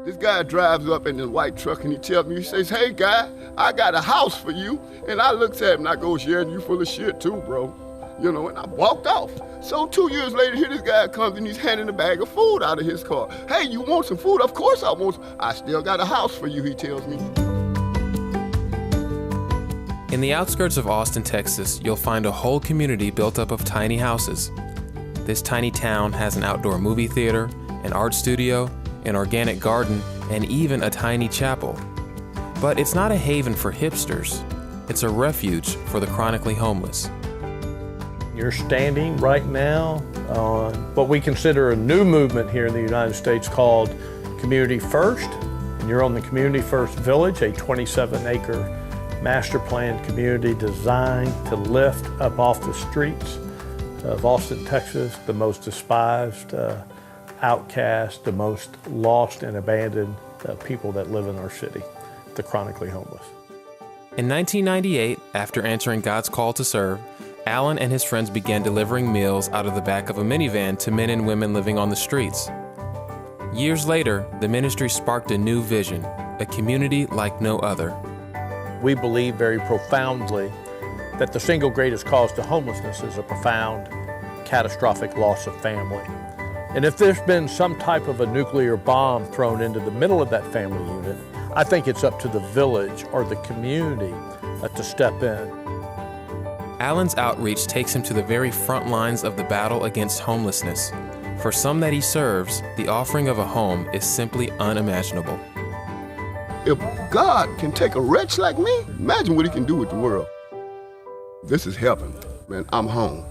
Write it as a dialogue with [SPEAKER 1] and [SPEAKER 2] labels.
[SPEAKER 1] This guy drives up in the white truck and he tells me, he says, "Hey guy, I got a house for you." And I looked at him and I go, "Yeah, you full of shit too, bro." You know, and I walked off. So 2 years later, here this guy comes and he's handing a bag of food out of his car. "Hey, you want some food?" "Of course I want some." "I still got a house for you," he tells me.
[SPEAKER 2] In the outskirts of Austin, Texas, you'll find a whole community built up of tiny houses. This tiny town has an outdoor movie theater, an art studio, an organic garden, and even a tiny chapel. But it's not a haven for hipsters. It's a refuge for the chronically homeless.
[SPEAKER 3] You're standing right now on what we consider a new movement here in the United States called Community First. And you're on the Community First Village, a 27-acre master planned community designed to lift up off the streets of Austin, Texas, the most despised, outcast, the most lost and abandoned people that live in our city, the chronically homeless.
[SPEAKER 2] In 1998, after answering God's call to serve, Alan and his friends began delivering meals out of the back of a minivan to men and women living on the streets. Years later, the ministry sparked a new vision, a community like no other.
[SPEAKER 3] We believe very profoundly that the single greatest cause to homelessness is a profound, catastrophic loss of family. And if there's been some type of a nuclear bomb thrown into the middle of that family unit, I think it's up to the village or the community to step in.
[SPEAKER 2] Alan's outreach takes him to the very front lines of the battle against homelessness. For some that he serves, the offering of a home is simply unimaginable.
[SPEAKER 1] If God can take a wretch like me, imagine what he can do with the world. This is heaven, man. I'm home.